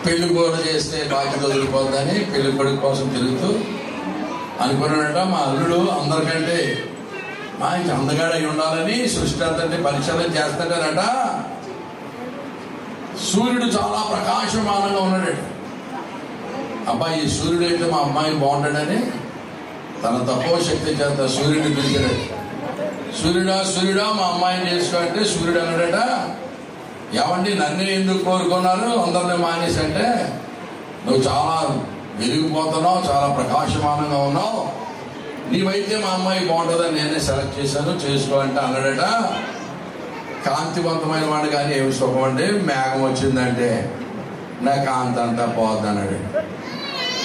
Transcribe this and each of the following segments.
పెళ్లి కూడా చేస్తే బాధ్యత వదిలిపోద్దని పెళ్లి కొడుకు కోసం తిరుగుతూ అనుకున్నాడట. మా అల్లుడు అందరికంటే మంచి అందగాడై ఉండాలని సృష్టి అంతటి పరిశీలన చేస్తాడనట. సూర్యుడు చాలా ప్రకాశమానంగా ఉన్నాడట. అబ్బాయి ఈ సూర్యుడు అయితే మా అమ్మాయి బాగుంటాడని తన తక్కువ శక్తి చేత సూర్యుడిని పిలిచాడట. సూర్యుడా సూర్యుడా మా అమ్మాయిని చేసుకో అంటే సూర్యుడు అన్నాడట, ఏమండి నన్ను ఎందుకు కోరుకున్నారు, అందరినీ మానేసి అంటే నువ్వు చాలా వెలిగిపోతున్నావు, చాలా ప్రకాశమానంగా ఉన్నావు, నీవైతే మా అమ్మాయి బాగుంటుందని నేనే సెలెక్ట్ చేశాను, చేసుకో అంటే అన్నాడట. కాంతివంతమైన వాడు కానీ ఏమి సుఖం అంటే మేఘం వచ్చిందంటే నా కాంతి అంతా పోద్ది అన్నాడు.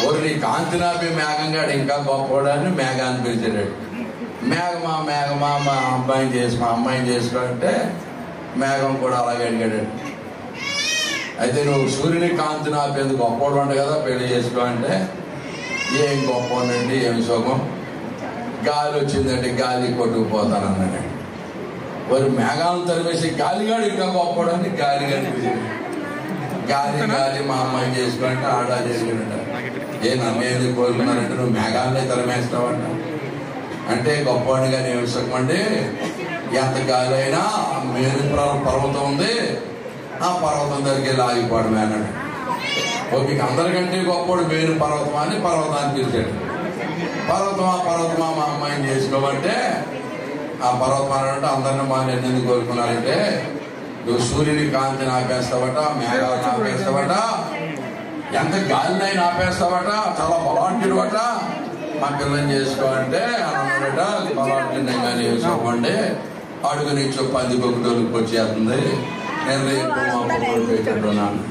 ఓరు నీ కాంతి నాపి మేఘంగా ఇంకా గొప్పవాడని మేఘాన్ని పిలిచాడు. మేఘమా మేఘమా మా అమ్మాయిని చేసుకో అంటే మేఘం కూడా అలాగే అడిగాడు. అయితే నువ్వు సూర్యుని కాంతి నాపేందుకు గొప్పవాడు అంట కదా, పెళ్లి చేసుకో అంటే ఏం గొప్పవాడండి ఏమి సుఖం, గాలి వచ్చిందంటే గాలి కొట్టుకుపోతాను అన్నాడు. వారు మేఘాలను తరిమేసి గాలిగాడు ఇంకా గొప్పవాడని గాలిగా పిలిచాడు. గాలి గాలి మా అమ్మాయిని చేసుకుంటే ఆడా చేసుకుంటా ఏ నన్నేది కోరుకున్నారంటే నువ్వు మేఘాలనే తరిమేస్తావంట అంటే గొప్పవాడిగా నేను సుఖమండి, ఎంత గాలి అయినా మేరు పర్వతం ఉంది, ఆ పర్వతం దగ్గరికి వెళ్ళి ఆగిపోవడమే అన్నాడు. ఓకే అందరికంటే గొప్పవాడు మేరు పర్వతం అని పర్వతాన్ని పిలిచాడు. పర్వతమా మా అమ్మాయిని చేసుకోమంటే ఆ పర్వతం అన్నాడంటే అందరిని మా నేను ఎందుకు కోరుకున్నారంటే నువ్వు సూర్యుని కాంతిని ఆపేస్తావట, మేఘాలను ఆపేస్తావట, ఎంత గాలినైనా ఆపేస్తావట, చాలా బలాంటివట, మా పిల్లని చేసుకోవాలంటే అన్నాడట. బలాంటిని కానీ చేసుకోమంటే అడుగు నుంచి 10 ఒకటోళ్ళకి వచ్చేస్తుంది. నేను రేపు మా పొగలు పెట్టుకున్నాను.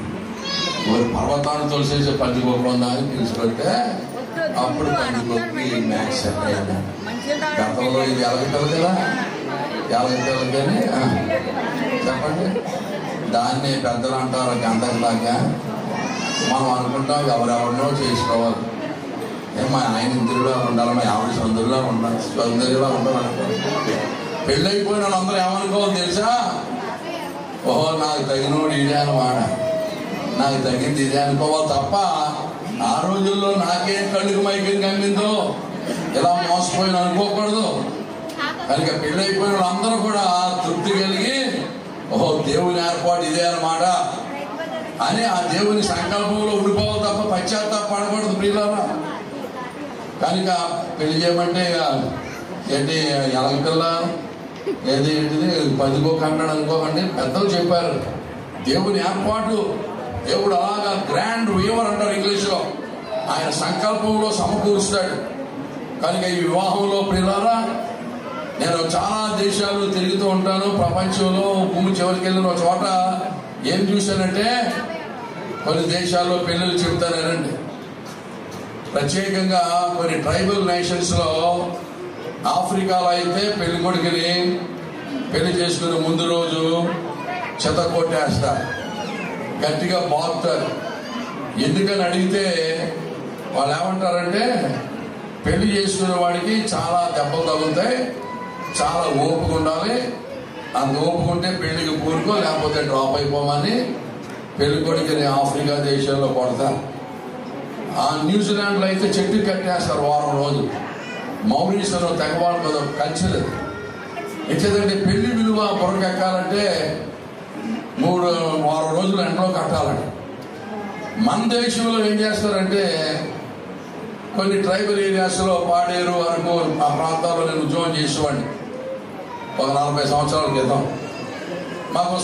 పర్వతాన్ని తొలిసేసి 10 ఉందా అని తీసుకొస్తే అప్పుడు 10 మ్యాక్స్ సెట్ అయింది. గతంలో ఇది ఎలగటలు కదా, ఎలగటలు కానీ చెప్పండి. దాన్ని పెద్దలు అంటారు గంటలాగా. మనం అనుకుంటాం ఎవరెవరినో చేసుకోవాలి, మా ఆయన ఇంద్రులా ఉండాలి, మా ఆవిడ సొందరులా ఉండాలి, సౌందర్యలా ఉండాలి. పెళ్ళైపోయిన వాళ్ళందరూ ఏమనుకోవాలి తెలుసా, ఓహో నాకు తగినోడు ఇదే అనమాట, నాకు తగింది ఇదే అనుకోవాలి తప్ప ఆ రోజుల్లో నాకేం కళ్ళుకు మైకేం కమ్మిందో ఇలా మోసపోయిన అనుకోకూడదు. కనుక పెళ్ళైపోయిన వాళ్ళందరూ కూడా తృప్తి కలిగి ఓహో దేవుని ఏర్పాటు ఇదే అనమాట అని ఆ దేవుని సంకల్పంలో ఉండిపోవాలి తప్ప పశ్చాత్తాపడకూడదు ప్రియులారా. కనుక పెళ్లి చేయమంటే ఏంటి ఎలగపిల్ల ఏది ఏంటిది 10 అన్నాడు అనుకోకండి. పెద్దలు చెప్పారు దేవుని ఏర్పాటు, దేవుడు అలాగా గ్రాండ్ వీవర్ అంటారు ఇంగ్లీష్లో, ఆయన సంకల్పంలో సమకూరుస్తాడు. కనుక ఈ వివాహంలో ప్రియులారా నేను చాలా దేశాలు తిరుగుతూ ఉంటాను. ప్రపంచంలో భూమి చివరికి వెళ్ళిన చోట ఏం చూశానంటే కొన్ని దేశాల్లో పెళ్ళిళ్ళు చెప్తానండి. ప్రత్యేకంగా కొన్ని ట్రైబల్ నేషన్స్ లో ఆఫ్రికాలో అయితే పెళ్లి కొడుకుని పెళ్లి చేసుకునే ముందు రోజు చెత్త కొట్టేస్తారు, గట్టిగా బాగుతారు. ఎందుకని అడిగితే వాళ్ళు ఏమంటారంటే పెళ్లి చేసుకునే వాడికి చాలా దెబ్బలు తగులుతాయి, చాలా ఓపిక ఉండాలి, అంత ఓపిక ఉంటే పెళ్లికి కూరుకో లేకపోతే డ్రాప్ అయిపోమని పెళ్లి కొడుకుని ఆఫ్రికా దేశాల్లో కొడతారు. ఆ న్యూజిలాండ్లో అయితే చెట్టు కట్టేస్తారు వారం రోజు. మౌరీషియస్లో తెగవాళ్ళ మీద కల్చర్ అది. ఎట్లేదంటే పెళ్లి విలువ పొరకెక్కాలంటే 3 వారం రోజులు ఎండలో కట్టాలండి. మన దేశంలో ఏం చేస్తారంటే కొన్ని ట్రైబల్ ఏరియాస్లో పాడేరు వరకు ఆ ప్రాంతాల్లో నేను ఉద్యోగం చేసేవాడిని ఒక 40 సంవత్సరాల క్రితం. మాకు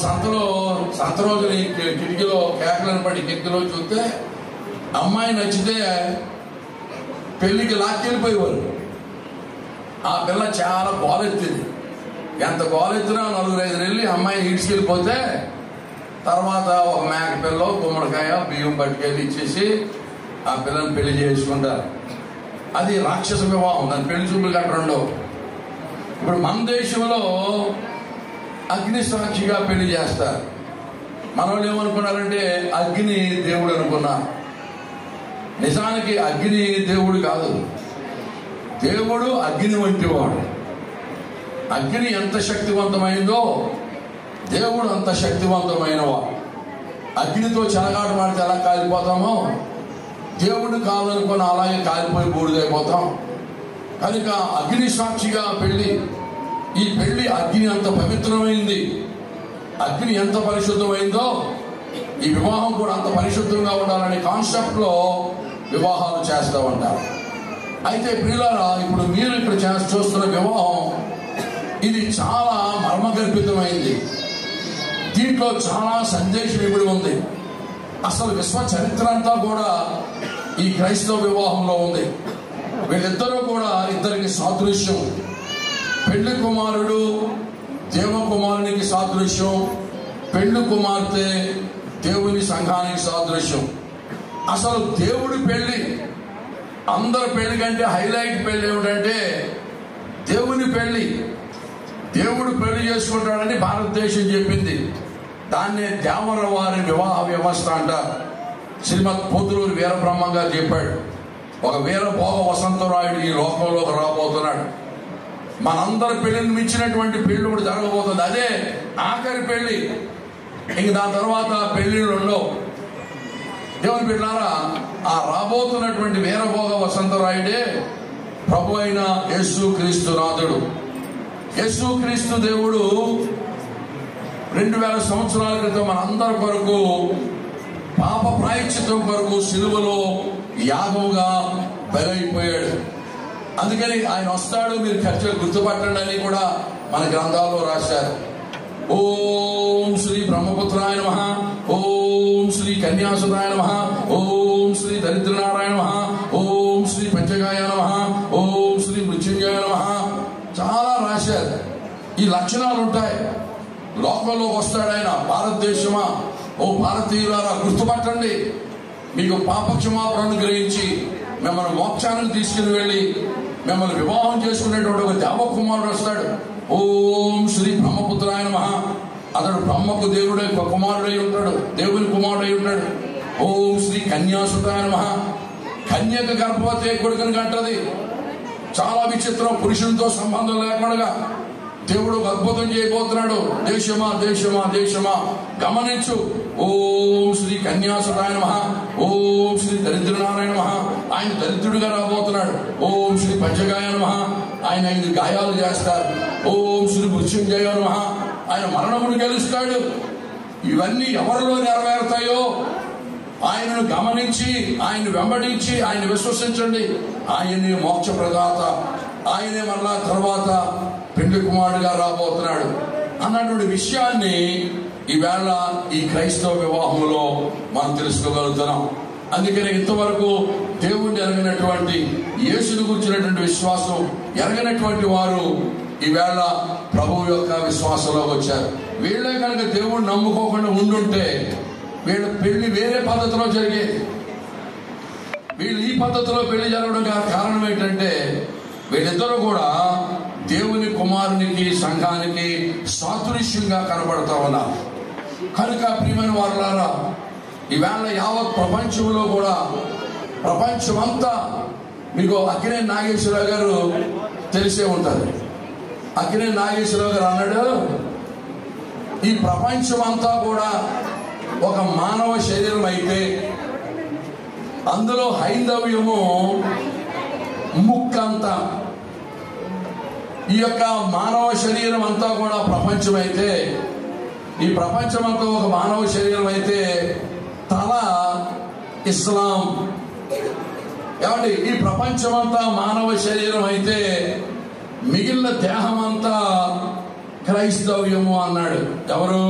సంత రోజుని కిటికీలో కేకలను బట్టి కిటికీలో చూస్తే అమ్మాయి నచ్చితే పెళ్లికి లాక్కెళ్ళిపోయేవారు. ఆ పిల్ల చాలా గోలెత్తింది. ఎంత గోలెత్తినా 4-5 వెళ్ళి అమ్మాయిని ఈడ్చుకెళ్ళిపోతే తర్వాత ఒక మేక పిల్ల గుమ్మడికాయ బియ్యం పట్టుకెళ్ళి ఇచ్చేసి ఆ పిల్లని పెళ్లి చేసుకుంటారు. అది రాక్షస వివాహం, దాని పెళ్లి చూపులు కట్టరండవు. ఇప్పుడు మన దేశంలో అగ్ని సాక్షిగా పెళ్లి చేస్తారు. మన వాళ్ళు ఏమనుకున్నారంటే అగ్ని దేవుడు అనుకున్నారు. నిజానికి అగ్ని దేవుడు కాదు, దేవుడు అగ్ని వంటి వాడు. అగ్ని ఎంత శక్తివంతమైందో దేవుడు అంత శక్తివంతమైన వాడు. అగ్నితో చెలగాట మాడితే ఎలా కాలిపోతామో, దేవుడు కాదనుకొని అలాగే కాలిపోయి బూడిదైపోతాం. కనుక అగ్ని సాక్షిగా పెళ్లి, ఈ పెళ్లి అగ్ని అంత పవిత్రమైంది. అగ్ని ఎంత పరిశుద్ధమైందో ఈ వివాహం కూడా అంత పరిశుద్ధంగా ఉండాలనే కాన్సెప్ట్ లో వివాహాలు చేస్తూ ఉంటారు. అయితే ప్రియులారా, ఇప్పుడు మీరు ఇక్కడ చూస్తున్న వివాహం ఇది చాలా మర్మగర్భితమైంది. దీంట్లో చాలా సందేశం ఇమిడి ఉంది. అసలు విశ్వ చరిత్ర అంతా కూడా ఈ క్రైస్తవ వివాహంలో ఉంది. వీళ్ళిద్దరూ కూడా ఇద్దరికి సాదృశ్యం. పెళ్లి కుమారుడు దేవకుమారునికి సాదృశ్యం, పెళ్లి కుమార్తె దేవుని సంఘానికి సాదృశ్యం. అసలు దేవుడి పెళ్లి, అందరి పెళ్లి కంటే హైలైట్ పెళ్లి ఏమిటంటే దేవుని పెళ్లి. దేవుడు పెళ్లి చేసుకుంటాడని భారతదేశం చెప్పింది. దాన్నే దేవర వారి వివాహ వ్యవస్థ అంటారు. శ్రీమద్ పోతులూరి వీరబ్రహ్మ గారు చెప్పాడు, ఒక వీరభోగ వసంతరాయుడు ఈ లోకంలోకి రాబోతున్నాడు. మనందరి పెళ్లిని మించినటువంటి పెళ్లి కూడా జరగబోతుంది. అదే ఆఖరి పెళ్లి. ఇంక దాని తర్వాత పెళ్లిళ్ళు ఉండవు. దేవుని బిడ్డలారా, ఆ రాబోతున్నటువంటి వీరభోగ వసంతరాయుడే ప్రభు అయిన యేసుక్రీస్తు నాథుడు. యేసుక్రీస్తు దేవుడు 2000 సంవత్సరాల క్రితం మనందరి కొరకు పాప ప్రాయశ్చిత్తం కొరకు సిలువలో యాగముగా బలైపోయాడు. అందుకని ఆయన వస్తాడు, మీరు ఖర్చులు గుర్తుపట్టండి అని కూడా మన గ్రంథాల్లో రాశారు. ఓం శ్రీ బ్రహ్మపుత్రాయ నమః, ఓం శ్రీ కన్యాసురాయ నమః, ఓం శ్రీ దరిద్రనారాయణ నమః, ఓం శ్రీ పంచగాయ నమః, ఓం శ్రీ మృత్యుంజయ నమః. చాలా రాశారు. ఈ లక్షణాలు ఉంటాయి. లోకంలోకి వస్తాడు ఆయన. భారతదేశమా, ఓ భారతీయులారా గుర్తుపట్టండి, మీకు పాపక్షమాపణ అనుగ్రహించి మిమ్మల్ని మోక్షానికి తీసుకుని వెళ్ళి మిమ్మల్ని వివాహం చేసుకునేటువంటి ఒక దేవకుమారుడు వస్తాడు. ఓం శ్రీ బ్రహ్మపుత్రాయ నమః. అతడు బ్రహ్మకు దేవుడే కుమారుడై ఉంటాడు, దేవుని కుమారుడై ఉంటాడు. ఓం శ్రీ కన్యాసుతాయ నమః. కన్యక గర్భవతి కొడుకుని కంటది. చాలా విచిత్రం. పురుషునితో సంబంధం లేకుండా దేవుడు అద్భుతం చేయబోతున్నాడు. దేశమా దేశమా దేశమా గమనించు. ఓం శ్రీ కన్యాసురాయ నమః, ఓం శ్రీ దరిద్రనారాయణ నమః. ఆయన దరిద్రుడిగా రాబోతున్నాడు. ఓం శ్రీ పంచగాయ నమః. ఆయన 5 గాయాలు చేస్తారు. ఓం శ్రీ మృత్యుంజయ నమః. ఆయన మరణమును గెలుస్తాడు. ఇవన్నీ ఎవరిలో నెరవేరుతాయో ఆయనను గమనించి, ఆయన్ని వెంబడించి, ఆయన విశ్వసించండి. ఆయనే మోక్ష ప్రదాత, ఆయనే మరలా తర్వాత పెండ్లి కుమారుడుగా రాబోతున్నాడు అన్నటువంటి విషయాన్ని ఈవేళ ఈ క్రైస్తవ వివాహంలో మనం తెలుసుకోగలుగుతున్నాం. అందుకని ఇంతవరకు దేవుణ్ణి ఎరగినటువంటి, యేసుని గురించినటువంటి విశ్వాసం ఎరగినటువంటి వారు ఈవేళ ప్రభువు యొక్క విశ్వాసంలో వచ్చారు. వీళ్ళే కనుక దేవుణ్ణి నమ్ముకోకుండా ఉండుంటే వీళ్ళ పెళ్లి వేరే పద్ధతిలో జరిగేది. వీళ్ళు ఈ పద్ధతిలో పెళ్లి జరగడం కారణం ఏంటంటే వీళ్ళిద్దరూ కూడా దేవుని కుమారునికి సంఘానికి సాదృశ్యంగా కనబడతా ఉన్నారు. కనుక ప్రియమైన వారులారా, ఈవేళ యావత్ ప్రపంచంలో కూడా, ప్రపంచమంతా, మీకు అక్కినేని నాగేశ్వరరావు గారు తెలిసే ఉంటుంది. అక్కినేని నాగేశ్వరరావు గారు అన్నాడు, ఈ ప్రపంచం అంతా కూడా ఒక మానవ శరీరం అయితే అందులో హైందవ్యము ముక్కంతా. ఈ యొక్క మానవ శరీరం అంతా కూడా ప్రపంచం అయితే, ఈ ప్రపంచం అంతా ఒక మానవ శరీరం అయితే తల ఇస్లాం. ఏమండి, ఈ ప్రపంచమంతా మానవ శరీరం అయితే మిగిలిన దేహం అంతా క్రైస్తవ్యము అన్నాడు. ఎవరు?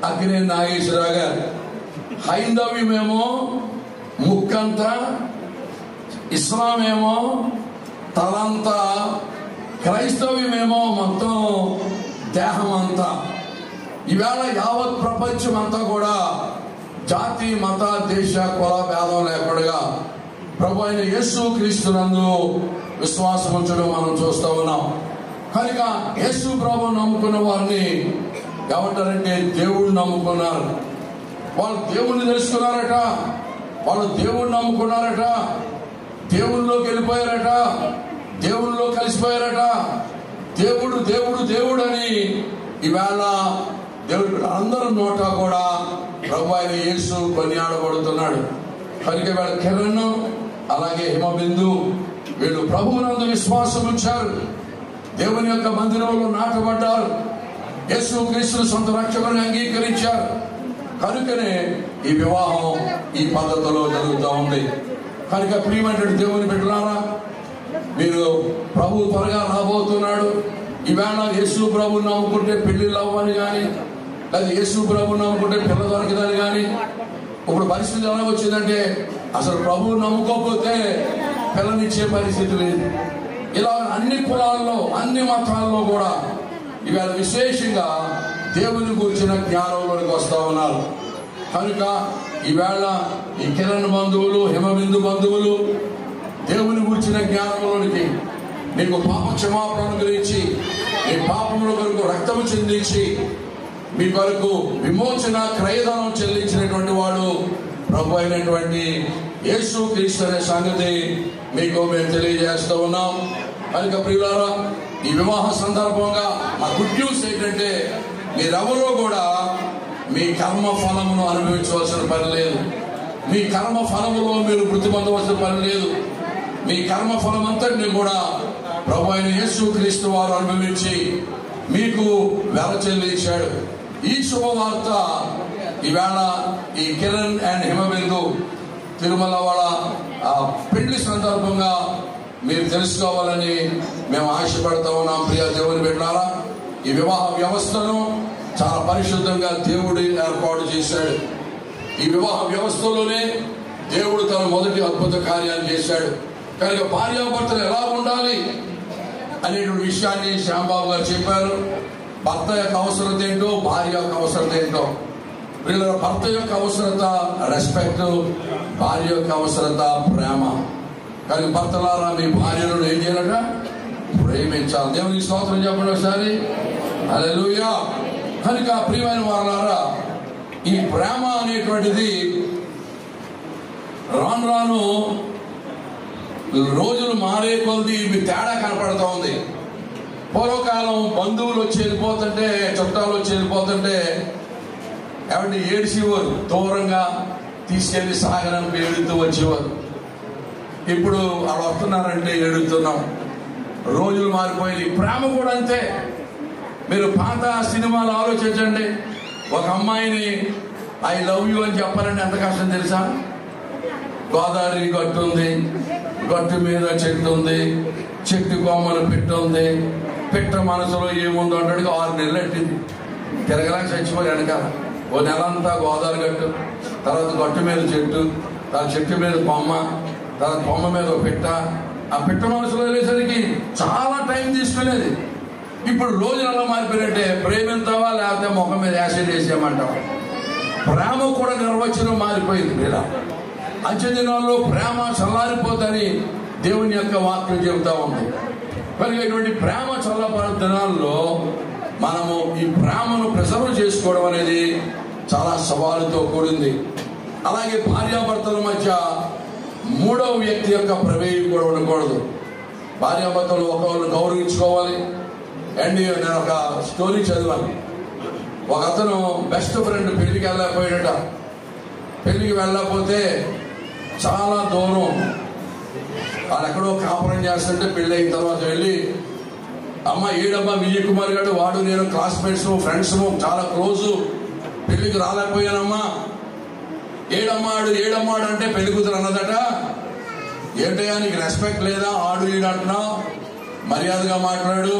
అక్కినేని నాగేశ్వరరావు గారు. హైందవ్యమేమో ముక్కంతా, ఇస్లాం ఏమో తలంతా, క్రైస్తవ్యమేమో మొత్తం దేహం అంతా. ఈవేళ యావత్ ప్రపంచం అంతా కూడా జాతి, మత, దేశ, కుల భేదం లేకుండా ప్రభు అయిన యేసుక్రీస్తునందు విశ్వాసం ఉంచడం మనం చూస్తూ ఉన్నాం. కనుక యేసు ప్రభు నమ్ముకున్న వారిని ఏమంటారంటే దేవుణ్ణి నమ్ముకున్నారు. వాళ్ళు దేవుణ్ణి తెలుసుకున్నారట, వాళ్ళు దేవుణ్ణి నమ్ముకున్నారట, దేవుళ్ళలోకి వెళ్ళిపోయారట, దేవుళ్ళలో కలిసిపోయారట. దేవుడు దేవుడు దేవుడు అని ఈవేళ దేవుడు అందరూ నోట కూడా ప్రభు అయిన యేసు కొనియాడబడుతున్నాడు. కనుక వీళ్ళ కిరణ్ అలాగే హిమబిందు వీళ్ళు ప్రభువునందు విశ్వాసం ఉంచారు, దేవుని యొక్క మందిరంలో నాటబడ్డారు, యేసు క్రీస్తును సొంత రక్షకుని అంగీకరించారు. కనుకనే ఈ వివాహం ఈ పద్ధతిలో జరుగుతూ ఉంది. కనుక ప్రియమైన దేవుని బిడ్డలారా, మీరు ప్రభు త్వరగా రాబోతున్నాడు. ఈవేళ యేసు ప్రభు నమ్ముకుంటే పెళ్లిళ్ళు అవ్వని కానీ, లేదా యేసు ప్రభు నమ్ముకుంటే పిల్ల దొరకదని కానీ, ఇప్పుడు పరిస్థితి ఎలా వచ్చిందంటే అసలు ప్రభువు నమ్ముకోకపోతే పిల్లనిచ్చే పరిస్థితి లేదు. ఇలా అన్ని కులాల్లో అన్ని మతాల్లో కూడా ఇవాళ విశేషంగా దేవుని గురించిన జ్ఞానంలోనికి వస్తూ ఉన్నారు. కనుక ఈవేళ ఈ కిరణ్ బంధువులు హిమబిందు బంధువులు దేవుని గురించిన జ్ఞానంలోనికి నీకు పాప క్షమాపణ గురించి నీ పాపముల కొరకు రక్తము చెందించి మీ కొరకు విమోచన క్రయధనం చెల్లించినటువంటి వాడు ప్రభు అయినటువంటి యేసు క్రీస్తు అనే సంగతి మీకు మేము తెలియజేస్తూ ఉన్నాం. కనుక ప్రియులారా, ఈ వివాహ సందర్భంగా మా గుడ్ న్యూస్ ఏంటంటే మీరెవరూ కూడా మీ కర్మ ఫలమును అనుభవించవలసిన పని లేదు. మీ కర్మ ఫలములో మీరు మృతి పొందవలసిన పని లేదు. మీ కర్మ ఫలం అంతటిని కూడా ప్రభు అయిన యేసు క్రీస్తు వారు అనుభవించి మీకు వెల చెల్లించాడు. ఈ శుభవార్త ఈవేళ ఈ కిరణ్ అండ్ హిమబిందు తిరుమల వాళ్ళ పెళ్లి సందర్భంగా మీరు తెలుసుకోవాలని మేము ఆశపడతా ఉన్నాం. ప్రియ దేవుని బిడ్డలారా, ఈ వివాహ వ్యవస్థను చాలా పరిశుద్ధంగా దేవుడు ఏర్పాటు చేశాడు. ఈ వివాహ వ్యవస్థలోనే దేవుడు తన మొదటి అద్భుత కార్యాన్ని చేశాడు. కనుక భార్యాభర్తలు ఎలా ఉండాలి అనేటువంటి విషయాన్ని శ్యాంబాబు గారు చెప్పారు. భర్త యొక్క అవసరత ఏంటో, భార్య యొక్క అవసరత ఏంటో. వీళ్ళ భర్త యొక్క అవసరత రెస్పెక్ట్, భార్య యొక్క అవసరత ప్రేమ. కానీ భర్తలారా, మీ భార్యలను ఏం చేయాలట? ప్రేమించాలి. దేవునికి స్తోత్రం చెప్పండి ఒకసారి. హల్లెలూయా. కనుక ప్రియమైన వారలారా, ఈ ప్రేమ అనేటువంటిది రాను రాను రోజులు మారే కొద్ది మీ తేడా కనపడుతూ ఉంది. పూర్వకాలం బంధువులు వచ్చి వెళ్ళిపోతుంటే, చుట్టాలు వచ్చి వెళ్ళిపోతుంటే ఏమంటే ఏడ్చేవారు, దూరంగా తీసుకెళ్లి సాగరానికి ఏడుతూ వచ్చేవారు. ఇప్పుడు వాళ్ళు వస్తున్నారంటే ఏడుతున్నాం. రోజులు మారిపోయింది. ప్రేమ కూడా అంతే. మీరు పాత సినిమాలు ఆలోచించండి. ఒక అమ్మాయిని ఐ లవ్ యూ అని చెప్పాలంటే ఎంత కష్టం తెలుసా? గోదావరి గట్టు ఉంది, గట్టు మీద చెట్టు ఉంది, చెట్టు కొమ్మలు పిట్ట ఉంది, పిట్ట మనసులో ఏముందో అంటాడు. 6 నెలలు అట్టింది, తిరగలేక చచ్చిపోయి వెనకాల. ఓ నెలంతా గోదావరి గట్టు, తర్వాత గట్టు మీద చెట్టు, తర్వాత చెట్టు మీద కొమ్మ, తర్వాత కొమ్మ మీద పిట్ట. ఆ పిట్ట మనసులో వెళ్ళేసరికి చాలా టైం తీసుకునేది. ఇప్పుడు రోజులు ఎలా మారిపోయినట్టే, ప్రేమింతావా లేకపోతే ముఖం మీద యాసిడ్ వేసేయమంటావా? ప్రేమ కూడా నిర్వచనం మారిపోయింది. ఇలా అంచె దినాల్లో ప్రేమ చల్లారిపోతని దేవుని యొక్క వాక్యం చెబుతా ఉంది. కనుక ఇటువంటి ప్రేమ చల్లబడే దినాల్లో మనము ఈ ప్రేమను ప్రిజర్వ్ చేసుకోవడం అనేది చాలా సవాలుతో కూడింది. అలాగే భార్యాభర్తల మధ్య మూడవ వ్యక్తి యొక్క ప్రమేయం కూడా ఉండకూడదు. భార్యాభర్తలు ఒకరిని గౌరవించుకోవాలి. అండ్ నేను ఒక స్టోరీ చదివాను. ఒక అతను బెస్ట్ ఫ్రెండ్ పెళ్లికి వెళ్ళకపోయాడట. పెళ్లికి వెళ్ళకపోతే చాలా దూరం, వాళ్ళు ఎక్కడో కాపురం చేస్తుంటే పెళ్లి అయిన తర్వాత వెళ్ళి, అమ్మ ఏడమ్మా విజయ్ కుమార్ గారు, వాడు నేను క్లాస్మేట్స్ ఫ్రెండ్స్ చాలా క్లోజు, పెళ్లికి రాలేకపోయానమ్మా. ఏడమ్మాడు అంటే పెళ్లి కూతురు అన్నదట. ఏంటయ్యా నీకు రెస్పెక్ట్ లేదా? ఆడు ఈడు అంటున్నావు, మర్యాదగా మాట్లాడు,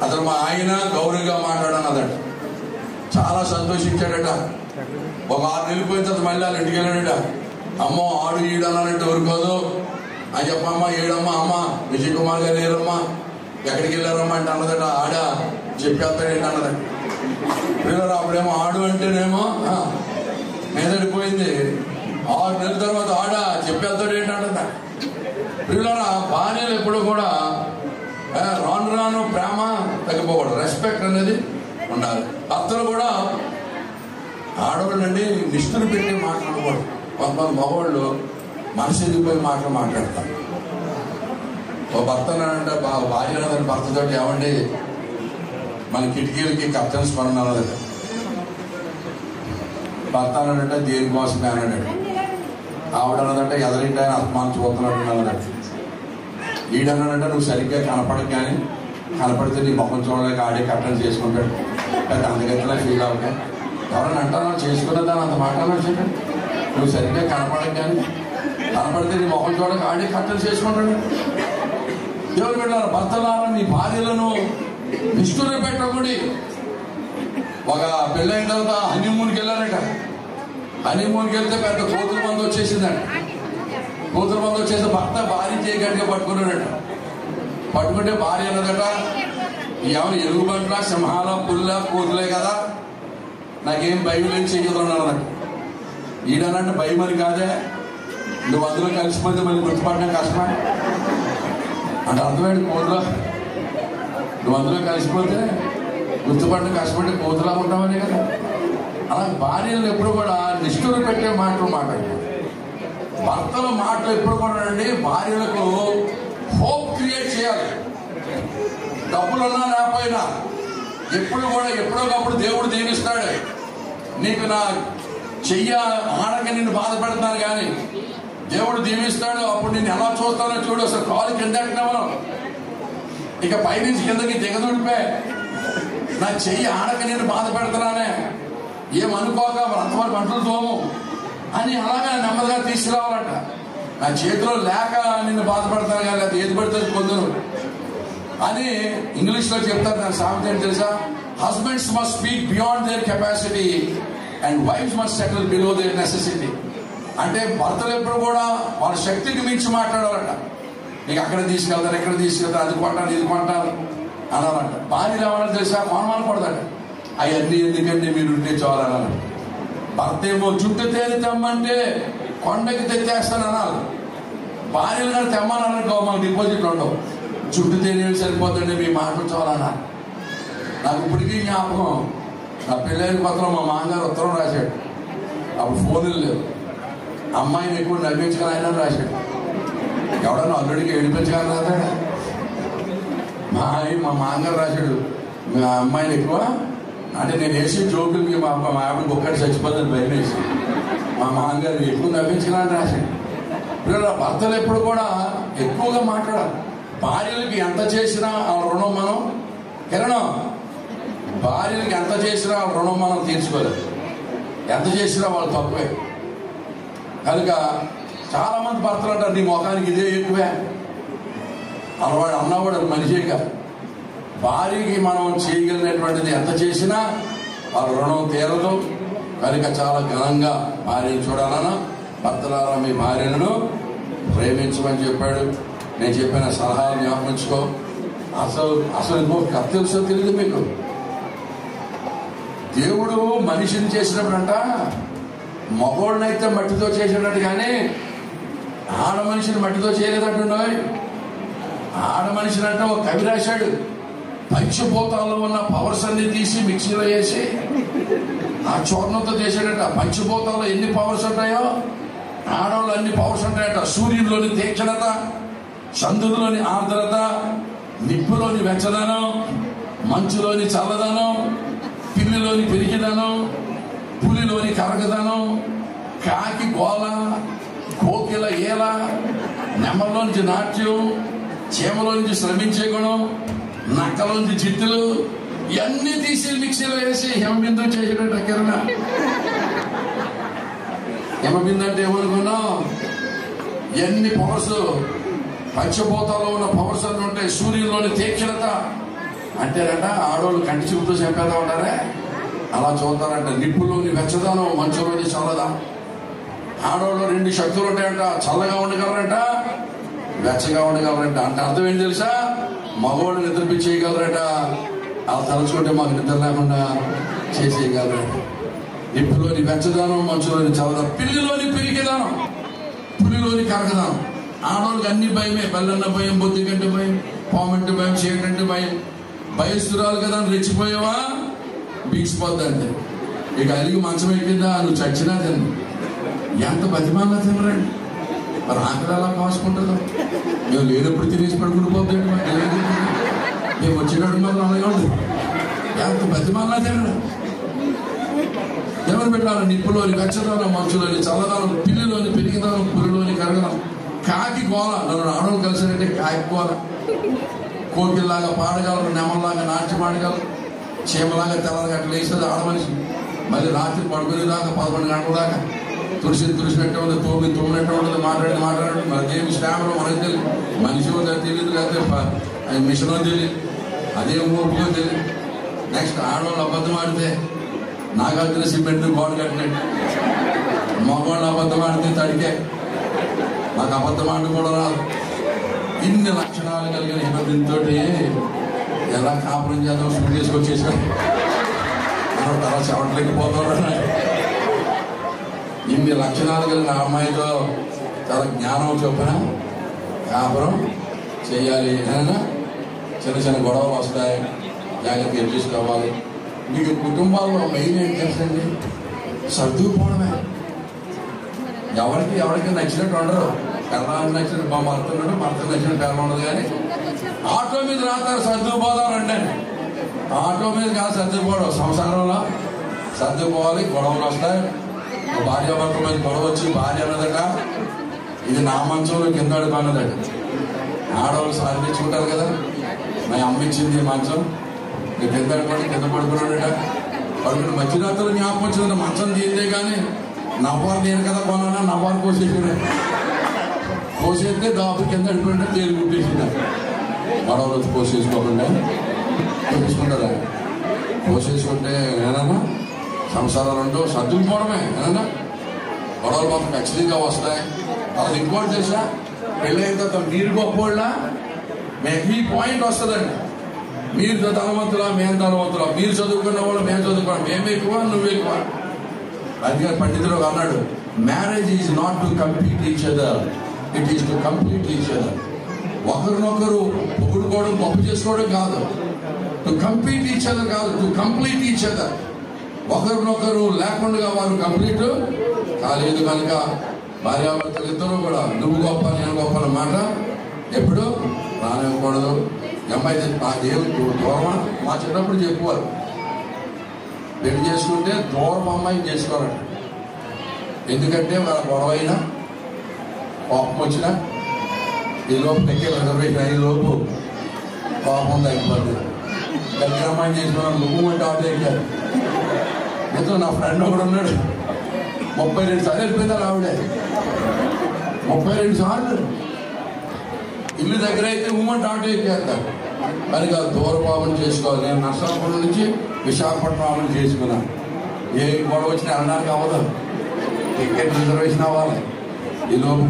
అతను మా ఆయన గౌరవంగా మాట్లాడన్నదట. చాలా సంతోషించాడట. ఒక 6 నెలలు పోయిన తర్వాత మళ్ళీ వాళ్ళ ఇంటికి వెళ్ళాడట. అమ్మో ఆడు ఈడు అన్నారంటే ఊరుకోదు అని చెప్పమ్మా. ఏడమ్మా అమ్మ విజయ్ కుమార్ గారు లేరమ్మా, ఎక్కడికి వెళ్ళారమ్మా అంటే అన్నదట. ఆడా చెప్పేస్తాడేంటి అన్నదట. పిల్లలు అప్పుడేమో ఆడు అంటేనేమో మీదడిపోయింది. 6 నెలల తర్వాత ఆడా చెప్పేస్తాడు ఏంటి అన్నదట. పిల్లల భార్యలు ఎప్పుడు కూడా రాను రాను ప్రేమ తగ్గిపోకూడదు, రెస్పెక్ట్ అనేది ఉండాలి. భర్తలు కూడా ఆడవాళ్ళు అండి నిష్ఠను పెట్టి మాట్లాడకూడదు. కొంతమంది మగవాళ్ళు మనసు ఎదిగిపోయి మాట్లాడతారు. ఓ భర్త అంటే భార్య అన్నదని భర్తతో ఏమండి మన కిటికీలకి కర్టన్స్ కొనాలి, భర్త అన్నాడంటే దేనికోసమే అన్నాడు. ఆవిడ అన్నదంటే ఎదరింటి ఆయన ఆత్మాను చూస్తున్నాడు అన్నాడు. ఈడన్నాడంటే నువ్వు సరిగ్గా కనపడక కానీ కనపడితే నీ ముఖం చూడలేక ఆడే కట్టలు చేసుకుంటాడు. లేదా అందుకట్లా ఫీల్ అవ్వక ఎవరైనా అంటారా చేసుకున్నదాన్ని అంత మాట్లాడాలి. నువ్వు సరిగ్గా కనపడక కానీ కనపడితే నీ ముఖం చూడక ఆడే కట్టలు చేసుకుంటాడు. దేవుడు పెట్టారు భర్తలారా మీ భార్యలను నిష్ఠూర పెట్టకూడి. ఒక పెళ్ళైన తర్వాత హనీమూన్కి వెళ్ళారట. హనీమూన్కి వెళ్తే పెద్ద కూతురు మంది వచ్చేసిందంట. కూతురు మంది వచ్చేసి భర్త భార్య చేయగట్టిగా పట్టుకున్నాడట. పట్టుకుంటే భార్య అన్నదట ఏమైనా ఎలుగుబంట్ల సింహాల పుల్ల కూతులే కదా, నాకేం భయం లేదు చెయ్యదు అన్నదట. ఈడనంటే భయం అని కాదే, నువ్వు అందులో కలిసిపోతే మళ్ళీ గుర్తుపడడం కష్టమా అంటే అర్థమైంది. కూతురు నువ్వు అందులో కలిసిపోతే గుర్తుపడడం కష్టపడి కూతురులా ఉంటామని కదా. అలా భార్యలు ఎప్పుడు కూడా నిష్ఠూర పెట్టే మాటలు మాట్లాడారు. భర్తల మాటలు ఎప్పుడు కూడా అండి భార్యలకు హోప్ క్రియేట్ చేయాలి. డబ్బులున్నా లేకపోయినా ఎప్పుడు కూడా ఎప్పుడోకప్పుడు దేవుడు దీవిస్తాడు. నీకు నా చెయ్య ఆడక నిన్ను బాధపడుతున్నాను కానీ దేవుడు దీవిస్తాడు. అప్పుడు నేను ఎలా చూస్తానో చూడు. అసలు కాలు కింద మనం ఇక పైనుంచి కిందకి దిగదుడిపే నా చెయ్యి ఆడక నేను బాధ పెడుతున్నానే ఏమనుకోక అంతవరకు అంటులు తోము అని అలాగా నెమ్మదిగా తీసుకురావాలంట. నా చేతిలో లేక నిన్ను బాధపడతాను కానీ అది ఏది పడితే పొందును అని ఇంగ్లీష్లో చెప్తారు. దాని సామెత ఏంటి తెలుసా? Husbands must speak beyond their capacity and wives must settle below their necessity. అంటే భర్తలు ఎప్పుడు కూడా వాళ్ళ శక్తికి మించి మాట్లాడాలంట. నీకు అక్కడ తీసుకెళ్తారు, ఎక్కడ తీసుకెళ్తారు, అది కొంటాను ఇది కొంటాను అనాలంట. భార్యలు ఏమన్నా తెలుసా? కొనమనకూడదట. అవన్నీ ఎందుకంటే మీరు ఉంటే చాలనాలి. భర్త ఏమో జుట్టు తేలి తెమ్మంటే కొండకి తెచ్చేస్తాను అనాలి. భార్యలు కానీ తెమ్మన్నారనుకో మాకు డిపాజిట్లు ఉండవు. జుట్టు తేలి సరిపోతుంటే మీ మాటలు చాలనా. నాకు ఇప్పటికీ జ్ఞాపకం, నా పెళ్ళైన కొత్తలో మా మామగారు ఉత్తరం రాశాడు. అప్పుడు ఫోన్లు లేవు. అమ్మాయిని ఎక్కువ నవ్వించుకొని ఆయన రాశాడు. ఎవడన్నా అల్లుడికి ఏడిపించగలని రాశాడు. మా మామగారు రాశాడు మా అమ్మాయిని ఎక్కువ అంటే నేను వేసే జోకులకి మా ఆవిడకి ఒక్కటి చచ్చిపోతుంది భయం వేసి మా మామగారు ఎక్కువ నవ్వించగలని రాశాడు. ఇప్పుడు భర్తలు ఎప్పుడు కూడా ఎక్కువగా మాట్లాడాలి. భార్యలకి ఎంత చేసినా ఆ రుణం మనం కిరణం భార్యలకి ఎంత చేసినా ఆ రుణం మనం తీర్చుకోలేదు. ఎంత చేసినా వాళ్ళు తక్కువే. కనుక చాలా మంది భర్తలు అంటారు నీ ముఖానికి ఇదే ఎక్కువే అలవాడు అన్నవాడు మనిషే కాదు. భార్యకి మనం చేయగలిగినటువంటిది ఎంత చేసినా వాళ్ళ రుణం తీరదు. కనుక చాలా ఘనంగా భార్యను చూడాలన్నా భర్తలారా మీ భార్యలను ప్రేమించమని చెప్పాడు. నేను చెప్పిన సలహాలు జ్ఞాపించుకో. అసలు ఇంకో కథ తెలుసో తెలియదు మీకు. దేవుడు మనిషిని చేసినప్పుడంట మగోళ్ళనైతే మట్టితో చేసినట్టు కానీ ఆడ మనిషిని మట్టితో చేయలేదంటున్నాయి. ఆడ మనిషిని అంటే ఒక కవి రాశాడు, పంచభూతాల్లో ఉన్న పవర్స్ అన్ని తీసి మిక్సీలో వేసి ఆ చూర్ణంతో చేశాడట. పంచభూతాల్లో ఎన్ని పవర్స్ ఉంటాయో ఆడవాళ్ళు అన్ని పవర్స్ ఉంటాయట. సూర్యుడిలోని తీక్షణత, చంద్రుడిలోని ఆర్ద్రత, నిప్పులోని వెచ్చదనం, మంచులోని చల్లదనం, పిల్లిలోని పెరిగిదనం, పులిలోని కరగదనం, కాకి గోల, కోకిల ఏల, నెమ్మలోంచి నాట్యం, చీమలోంచి శ్రమించే గుణం, నక్కలోంచి జిత్తులు ఇవన్నీ తీసి మిక్సీలో వేసి హిమబిందు చేసేటట్టు కిరణ. హిమబిందు అంటే ఏమనుకున్నావు? ఎన్ని పవర్స్ పంచభూతాల్లో ఉన్న పవర్స్ అన్నీ ఉంటాయి. సూర్యుల్లోని తీక్షణత అంటేనంట ఆడవాళ్ళు కంటి చూపుతో చెప్పేదా ఉంటారే అలా చూస్తారంట. నిప్పులోని వెచ్చదనం, మంచులోని చల్లదనం. ఆడవాళ్ళు రెండు శక్తులు ఉంటాయంట. చల్లగా ఉండగలరంట, వెచ్చగా ఉండగలరంట. అంటే అర్థం ఏంటి తెలుసా? మగవాళ్ళు నిద్రపించేయగలరట, అలా తలుచుకుంటే మాకు నిద్ర లేకుండా చేసేయగలరట. నిప్పులోని వెచ్చదనం, మంచులోని చల్లదనం, పిల్లిలోని పెరిగేదనం, పులిలోని కరగదనం. ఆడవాళ్ళకి అన్ని భయమే. బెల్లన్న భయం, బొద్ది కంటే భయం, పామంటే భయం, చీకంటే భయం. భయస్తురాలు కదా రెచ్చిపోయావా బీక్సిపోద్ది అంటే ఇక అలిగి మంచం ఎక్కిందా నువ్వు చచ్చినా తిన్ను. ఎంత బతిమాలా తినరండి. మరి ఆకలి అలా కాసుకుంటుందో మేము లేనప్పుడు తినేసి పడుకుని పోద్దండి. మేము వచ్చేటప్పుడు మళ్ళీ అలాగే ఉంటుంది. ఎంత బతిమాలా తినరు. ఎవరు పెట్టాలి? నిప్పులోని, వెచ్చదనం మంచులోని, చల్లదనం పిల్లిలోని, పెరిగిదనం పులిలోని, కరగడం. కాకి గోల, నన్ను ఆడవాళ్ళు కలిసారంటే కాకి గోల. కోకిల్లాగా పాడగలరు, నెమల్లాగా నాట్యం ఆడగలరు, చీమలాగా తెల్లగా అట్లా వేసేది ఆడమనిషి. మళ్ళీ రాత్రి పడుకునేదాకా 11 గంటల దాకా తుడిసినట్టే ఉంది, తోమినట్టే ఉండదు, మాట్లాడి అదేమి స్టాంప్లో మనకు తెలియదు. మనిషి తెలియదు, లేకపోతే మిషనో తెలియదు, అదే ఊరుకో తెలియదు. నెక్స్ట్ ఆడవాళ్ళు అబద్ధం ఆడితే నాగార్జున సిమెంట్ గోడ కట్టినట్టు, మగవాళ్ళు అబద్ధం ఆడితే తడికే. నాకు అబద్ధం ఆడడం కూడా రాదు. ఇన్ని లక్షణాలు కలిగిన హిమబింతో ఎలా కాపురం చేద్దాం షూట్ చేసుకొచ్చేసాడు. తర్వాత చెవట్లేకపోతాడు. ఇన్ని లక్షణాలు కలిగిన అమ్మాయితో చాలా జ్ఞానం చొప్పున కాపురం చేయాలి. చిన్న చిన్న గొడవలు వస్తాయి, జాగ్రత్తగా తీసుకోవాలి. మీకు కుటుంబాల్లో మెయిన్ ఏం తెలుసండి? సర్దుకుపోవడమే. ఎవరికి నచ్చినట్టు ఉండరు. పెళ్ళానికి నచ్చినట్టు మా భర్తున్నాడు, భర్తకు నచ్చినట్టు పెళ్ళ ఉండదు. కానీ ఆటో మీద రాతారు సర్దుకుపోతారు అంటే ఆటో మీద కాదు సర్దుకుపోవడం. సంసారంలో సర్దుకుపోవాలి. గొడవలు వస్తాయి. భార్య భర్త మీద గొడవ వచ్చి భార్య అన్నదట ఇది నా మంచంలో కింద అడుగున్నదట. ఆడవాళ్ళు సారి తెచ్చుకుంటారు కదా, మా అమ్మ ఇచ్చింది మంచం, కింద అడుగుని కింద పడుకున్నాడట. పడుకుని మధ్యరాత్రులు జ్ఞాపకం వచ్చింది, మంచం తీస్తే కానీ నవ్వారు నేను కదా కొన్నా, నవ్వారు కోసేస్తే దాపు కింద అడుగుంటే తేలి కుట్టేసిందా. గొడవలు వచ్చి కోసేసుకోకుండా కోసేసుకుంటారా? కోసేసుకుంటే ఏదన్నా సంసారాలు ఉండవు, సర్దుకుపోవడమే. ఏదన్నా గొడవలు మాత్రం ఖచ్చితంగా వస్తాయి. అది ఇంకోటి తెలుసా, పెళ్ళైన తర్వాత మీరు గొప్పోళ్ళ మీకు ఈ పాయింట్ వస్తుందండి. మీరు ధనవంతులా, మేము ధనవంతులా, మీరు చదువుకున్న వాళ్ళు మేము చదువుకున్నాం, మేము ఎక్కువ నువ్వు ఎక్కువ. అందుకని పండితుడు అన్నాడు, marriage is not to complete each other, it is to complete each other. ఒకరినొకరు పొగుడుకోవడం గొప్ప చేసుకోవడం కాదు, టు కంప్లీట్ ఈచ్ అదర్ కాదు, టు కంప్లీట్ ఈచ్ అదర్. ఒకరినొకరు లేకుండా వారు కంప్లీట్ కాలేదు. కనుక భార్యాభర్తలు ఇద్దరు కూడా నువ్వు గొప్ప నేను గొప్ప అన్నమాట ఎప్పుడు రానివ్వకూడదు. అమ్మాయి ఆ దేవుడు దూరమా మా చిన్నప్పుడు చెప్పుకోవాలి, పెళ్లి చేసుకుంటే దూరం అమ్మాయిని చేసుకోవాలంట. ఎందుకంటే వాళ్ళ గొడవ అయినా కోపం వచ్చినా ఈ లోపు తగ్గే రిజర్వేషన్ అయిన లోపు కోపం తగ్గిపోతుంది. దగ్గర అమ్మాయిని చేసుకున్నాను నువ్వు అంటే ఆటో ఎక్కారు. ఎంతో నా ఫ్రెండ్ ఒకడు ఉన్నాడు, 32 సార్లు వెళ్ళిపోయిందా ఆవిడే. 32 సార్లు ఇల్లు దగ్గర అయితే ఉమ్మంటే ఆటో ఎక్కేస్తారు. మరి కాదు దూరపాపం చేసుకోవాలి. నేను నర్సాపురం నుంచి విశాఖపట్నం చేసుకున్నాను. ఏ గొడవ వచ్చినా వెళ్ళడానికి అవ్వదు, టికెట్ రిజర్వేషన్ అవ్వాలి. ఈ లోపు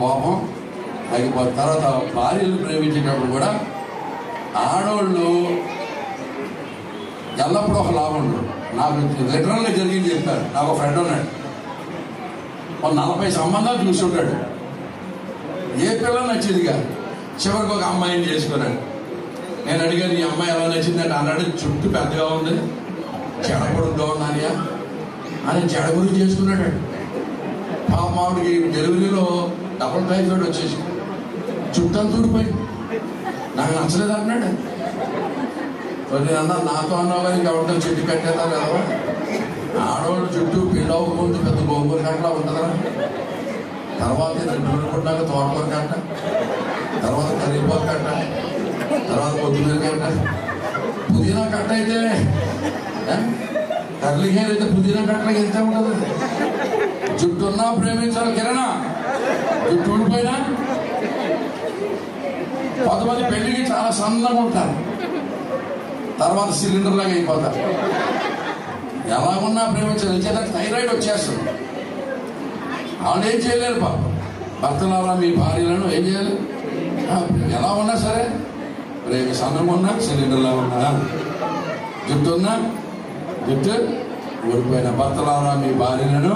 కోపం అయిపోతుంది. తర్వాత భార్యలు ప్రేమించేటప్పుడు కూడా ఆడవాళ్ళు ఎల్లప్పుడూ ఒక లాభం ఉండదు. నాకు లిటరల్గా జరిగింది చెప్పారు. నాకు ఒక ఫ్రెండ్ ఉన్నాడు, 40 సంబంధాలు చూస్తుంటాడు, ఏ పిల్ల నచ్చింది కాదు. చివరికి ఒక అమ్మాయిని చేసుకున్నాడు. నేను అడిగాను ఈ అమ్మాయి ఎలా నచ్చిందంటే అన్నాడు, చుట్టూ పెద్దగా ఉంది, జడపడుద్దా ఉన్నానియా అని జడ గురించి చేసుకున్నాడు. పాప మామిడికి డెలివరీలో డబుల్ టైఫాయిడ్ వచ్చేసి చుట్టంతా ఊడిపోయి నాకు నచ్చలేదు అన్నాడు. అన్నా నాతో అన్నావు కానీ ఇంకా చెట్టు కట్టేదా కదా. ఆడవాళ్ళు చుట్టూ పిల్లవు ముందు పెద్ద గోంగూర కట్టలా ఉంటుందా, తర్వాత అనుకుంటున్నాక తోటకూర కట్ట, తర్వాత కరివేపాకు కట్ట, తర్వాత కొత్తిమీర కట్ట, పుదీనా కట్ట అయితే కర్లీ హెయిర్ అయితే పుదీనా కట్టలకి ఎంత ఉంటుంది. జుట్టున్నా ప్రేమించాలి కిరణా, జుట్టు ఊడిపోయినా. కొంతమంది పెళ్లికి చాలా సన్నగా ఉంటారు, తర్వాత సిలిండర్ లాగా అయిపోతారు. ఎలాగున్నా ప్రేమించాలి, చేత థైరాయిడ్ వచ్చేస్తుంది. వాళ్ళు ఏం చేయలేరు పాప. భర్తలారా మీ భార్యలను ఏం చేయాలి, ఎలా ఉన్నా సరే ప్రేమ సన్నం ఉన్నా సిలిండర్లా ఉన్నా, జుట్టు ఉన్నా జుట్టు ఊడిపోయిన భర్తలారా మీ భార్యలను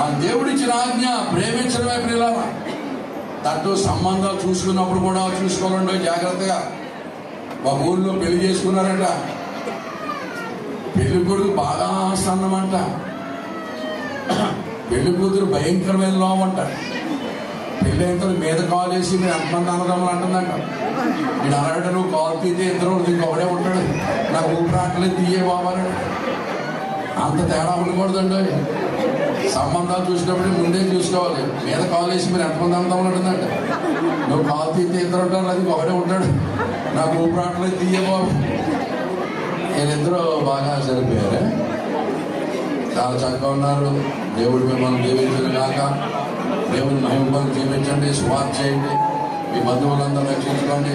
ఆ దేవుడిచ్చిన ఆజ్ఞ ప్రేమించడమే ప్రియులారా. దాంతో సంబంధాలు చూసుకున్నప్పుడు కూడా చూసుకోవాలంటే జాగ్రత్తగా. ఒక ఊళ్ళో పెళ్లి చేసుకున్నారంట, పెళ్లి కొడుకు బాగా సన్నమంట, పెళ్లి కూతురు భయంకరమైన లోమంట. పెళ్లి అయిన మీద కాల్ చేసి మీరు ఎంతమంది అన్నదమ్ములు అంటుందంట. నేను అన్నాడు నువ్వు కాల్ తీతే ఇద్దరు ఇంకొకడే ఉంటాడు, నాకు ఊపిరాట్లేదు తీయే బాబాడు. అంత తేడా ఉండకూడదండి. సంబంధాలు చూసినప్పుడు ముందే చూసుకోవాలి. మీద కాల్ వేసి మీరు ఎంతమంది అంతా ఉంటుందండి. నువ్వు కాల్ తీస్తే ఇద్దరు ఉంటారు, అది ఒకడే ఉంటాడు. నాకు ఊపిరాటలేదు తీయ బాబు. వీళ్ళిద్దరూ బాగా సరిపోయారు, చాలా చక్కగా ఉన్నారు. దేవుడు మిమ్మల్ని దీవించను కాక. దేవుని మహిమను జీవించండి, స్వార్థ చేయండి, మీ బంధువులందరూ రక్షించుకోండి.